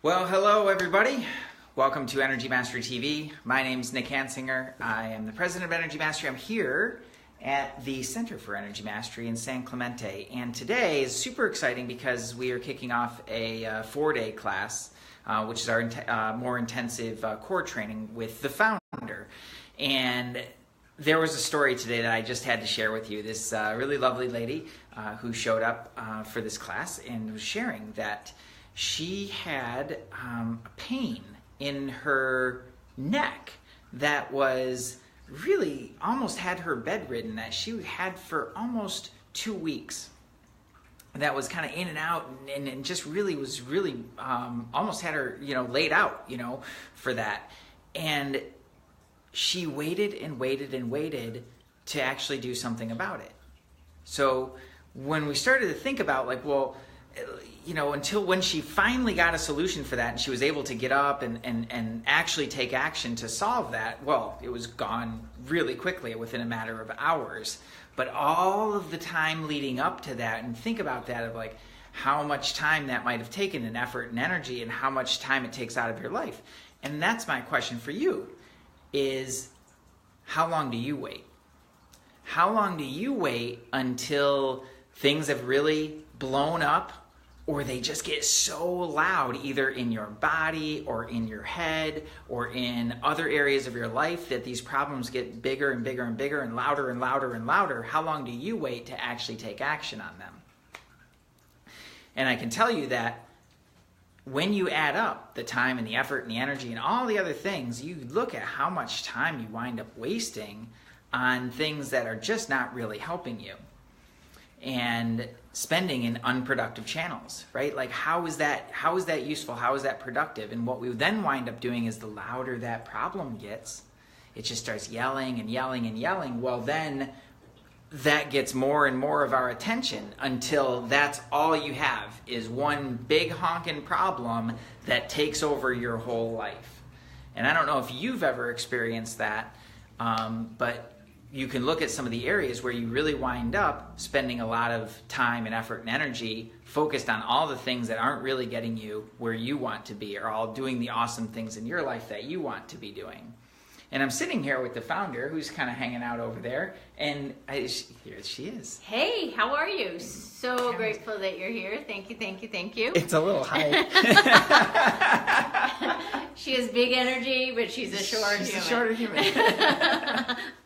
Well, hello everybody. Welcome to Energy Mastery TV. My name is Nick Hansinger. I am the president of Energy Mastery. I'm here at the Center for Energy Mastery in San Clemente. And today is super exciting because we are kicking off a 4-day class, which is our more intensive core training with the founder. And there was a story today that I just had to share with you. This really lovely lady who showed up for this class and was sharing that she had a pain in her neck that was really almost had her bedridden, that she had for almost 2 weeks. That was kind of in and out and just really was really almost had her, laid out, for that. And she waited and waited and waited to actually do something about it. So when we started to think about until when she finally got a solution for that and she was able to get up and actually take action to solve that, well, it was gone really quickly within a matter of hours. But all of the time leading up to that, and think about that of how much time that might have taken and effort and energy and how much time it takes out of your life. And that's my question for you is, how long do you wait? How long do you wait until things have really blown up, or they just get so loud either in your body or in your head or in other areas of your life that these problems get bigger and bigger and bigger and louder and louder and louder? How long do you wait to actually take action on them? And I can tell you that when you add up the time and the effort and the energy and all the other things, you look at how much time you wind up wasting on things that are just not really helping you, and spending in unproductive channels, right? How is that useful? How is that productive? And what we then wind up doing is the louder that problem gets, it just starts yelling and yelling and yelling. Well, then that gets more and more of our attention until that's all you have is one big honking problem that takes over your whole life. And I don't know if you've ever experienced that, but you can look at some of the areas where you really wind up spending a lot of time and effort and energy focused on all the things that aren't really getting you where you want to be, or all doing the awesome things in your life that you want to be doing. And I'm sitting here with the founder who's kind of hanging out over there, and here she is. Hey, how are you? So grateful that you're here. Thank you, thank you, thank you. It's a little high. She has big energy, but she's a short human. She's a shorter human.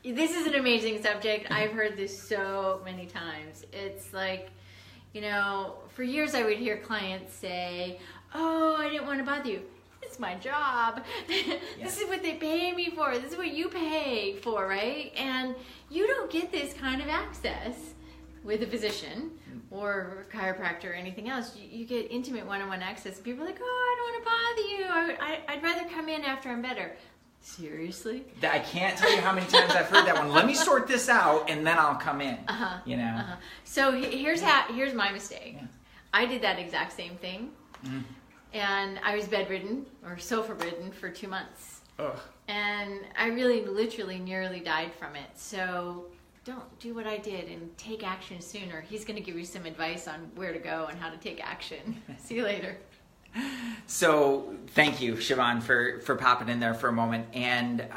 This is an amazing subject. I've heard this so many times. It's for years I would hear clients say, "Oh, I didn't want to bother you. It's my job. This is what they pay me for. This is what you pay for, right?" And you don't get this kind of access with a physician or a chiropractor or anything else. You get intimate one-on-one access. People are like, "Oh, I don't want to bother you. I'd rather come in after I'm better." Seriously? I can't tell you how many times I've heard that one. Let me sort this out and then I'll come in. So here's my mistake. Yeah. I did that exact same thing. Mm. And I was bedridden or sofa ridden for 2 months. Ugh. And I really literally nearly died from it. So don't do what I did and take action sooner. He's going to give you some advice on where to go and how to take action. See you later. So thank you, Siobhan, for popping in there for a moment. And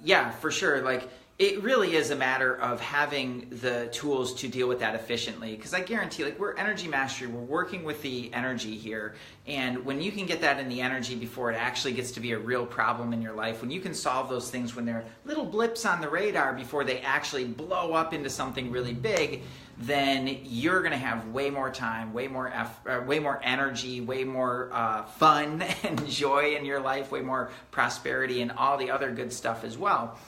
yeah, for sure. It really is a matter of having the tools to deal with that efficiently. Because I guarantee, we're Energy Mastery, we're working with the energy here. And when you can get that in the energy before it actually gets to be a real problem in your life, when you can solve those things when they're little blips on the radar before they actually blow up into something really big, then you're going to have way more time, way more energy, way more fun and joy in your life, way more prosperity and all the other good stuff as well.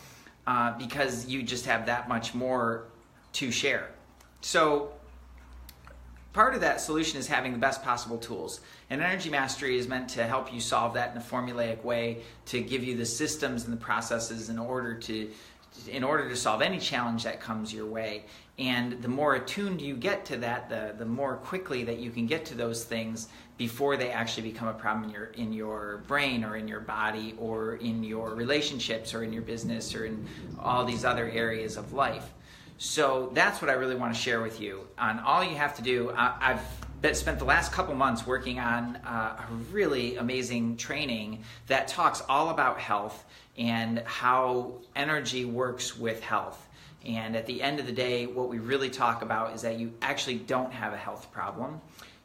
Because you just have that much more to share. So part of that solution is having the best possible tools. And Energy Mastery is meant to help you solve that in a formulaic way, to give you the systems and the processes in order to solve any challenge that comes your way. And the more attuned you get to that, the more quickly that you can get to those things before they actually become a problem in your brain or in your body or in your relationships or in your business or in all these other areas of life. So that's what I really want to share with you. On all you have to do, I've spent the last couple months working on a really amazing training that talks all about health and how energy works with health. And at the end of the day, what we really talk about is that you actually don't have a health problem,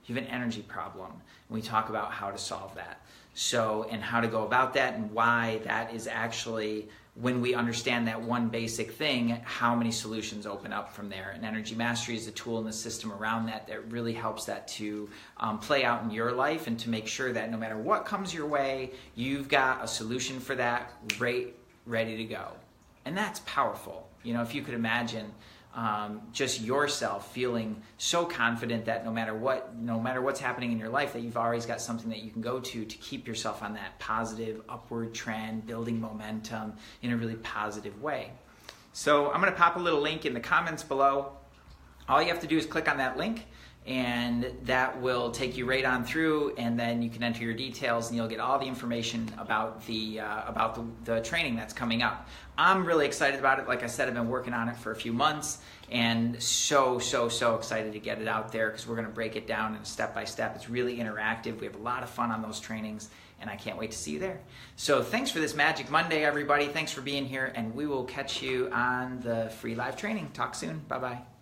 you have an energy problem. And we talk about how to solve that. So, and how to go about that, and why that is actually, when we understand that one basic thing, how many solutions open up from there. And Energy Mastery is a tool in the system around that that really helps that to play out in your life, and to make sure that no matter what comes your way, you've got a solution for that ready to go. And that's powerful. You know, if you could imagine just yourself feeling so confident that no matter what's happening in your life, that you've always got something that you can go to keep yourself on that positive upward trend, building momentum in a really positive way. So I'm going to pop a little link in the comments below. All you have to do is click on that link, and that will take you right on through, and then you can enter your details and you'll get all the information about the training that's coming up. I'm really excited about it. Like I said, I've been working on it for a few months, and so excited to get it out there, because we're going to break it down in step by step. It's really interactive. We have a lot of fun on those trainings, and I can't wait to see you there. So thanks for this Magic Monday, everybody. Thanks for being here, and we will catch you on the free live training. Talk soon. Bye-bye.